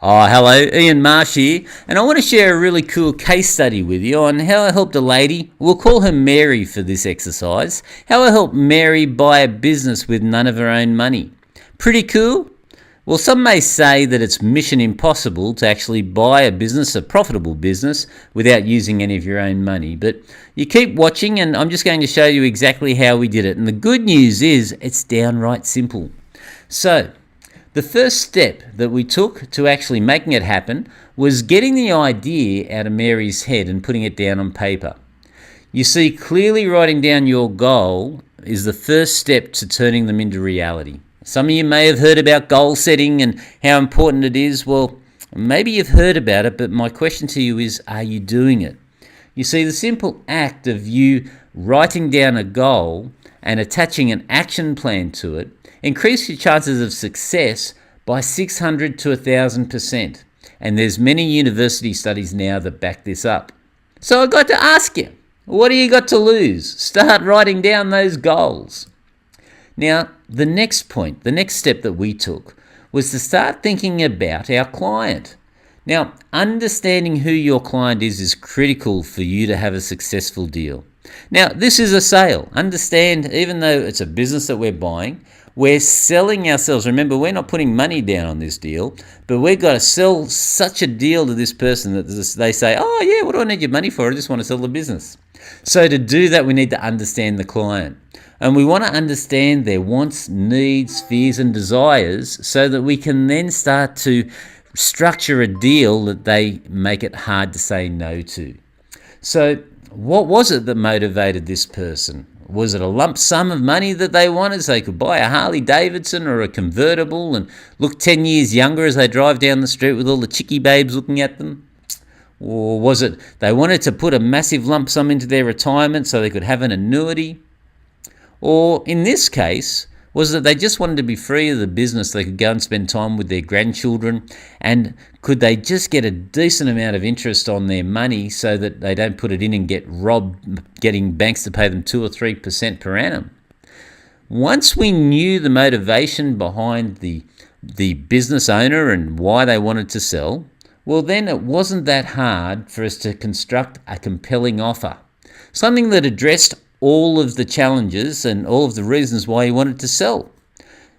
Oh, hello, Ian Marsh here, and I want to share a really cool case study with you on how I helped a lady, we'll call her Mary for this exercise, how I helped Mary buy a business with none of her own money. Pretty cool? Well, some may say that it's mission impossible to actually buy a business, a profitable business, without using any of your own money. But you keep watching and I'm just going to show you exactly how we did it. And the good news is it's downright simple. So, the first step that we took to actually making it happen was getting the idea out of Mary's head and putting it down on paper. You see, clearly writing down your goal is the first step to turning them into reality. Some of you may have heard about goal setting and how important it is. Well, maybe you've heard about it, but my question to you is, are you doing it? You see, the simple act of you writing down a goal and attaching an action plan to it increase your chances of success by 600 to 1,000%. And there's many university studies now that back this up. So I got to ask you, what do you got to lose? Start writing down those goals. Now, the next point, the next step that we took was to start thinking about our client. Now, understanding who your client is critical for you to have a successful deal. Now, this is a sale. Understand, even though it's a business that we're buying, we're selling ourselves. Remember, we're not putting money down on this deal, but we've got to sell such a deal to this person that they say, oh yeah, what do I need your money for? I just want to sell the business. So to do that, we need to understand the client. And we want to understand their wants, needs, fears, and desires so that we can then start to structure a deal that they make it hard to say no to. So what was it that motivated this person? Was it a lump sum of money that they wanted so they could buy a Harley Davidson or a convertible and look 10 years younger as they drive down the street with all the chickie babes looking at them? Or was it they wanted to put a massive lump sum into their retirement so they could have an annuity? Or in this case, was that they just wanted to be free of the business, they could go and spend time with their grandchildren, and could they just get a decent amount of interest on their money so that they don't put it in and get robbed, getting banks to pay them 2 or 3% per annum? Once we knew the motivation behind the business owner and why they wanted to sell, well then it wasn't that hard for us to construct a compelling offer, something that addressed all of the challenges and all of the reasons why he wanted to sell.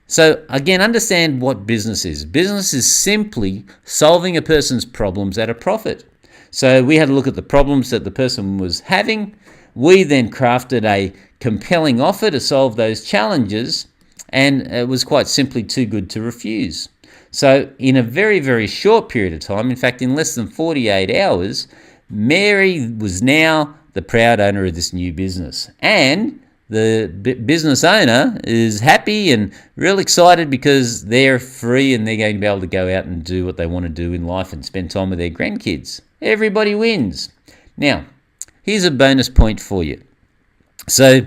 So again, understand what business is. Business is simply solving a person's problems at a profit. So we had a look at the problems that the person was having. We then crafted a compelling offer to solve those challenges, and it was quite simply too good to refuse. So in a very, very short period of time, in fact in less than 48 hours, Mary was now the proud owner of this new business. And the business owner is happy and real excited because they're free and they're going to be able to go out and do what they want to do in life and spend time with their grandkids. Everybody wins. Now, here's a bonus point for you. So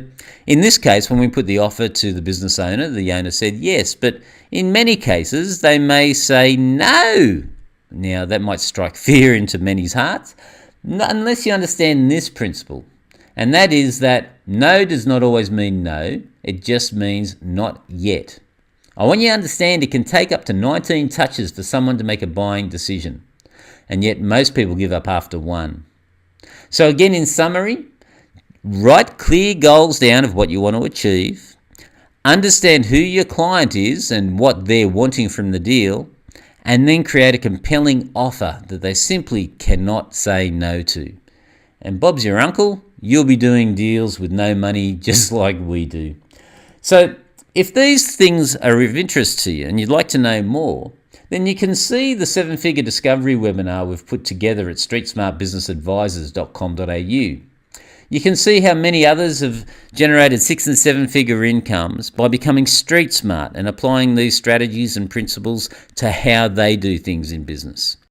in this case, when we put the offer to the business owner, the owner said yes, but in many cases, they may say no. Now, that might strike fear into many's hearts, unless you understand this principle, and that is that no does not always mean no, it just means not yet. I want you to understand it can take up to 19 touches for someone to make a buying decision, and yet most people give up after one. So again, in summary, write clear goals down of what you want to achieve, understand who your client is and what they're wanting from the deal, and then create a compelling offer that they simply cannot say no to. And Bob's your uncle, you'll be doing deals with no money just like we do. So if these things are of interest to you and you'd like to know more, then you can see the 7-figure discovery webinar we've put together at streetsmartbusinessadvisors.com.au. You can see how many others have generated 6 and 7-figure incomes by becoming street smart and applying these strategies and principles to how they do things in business.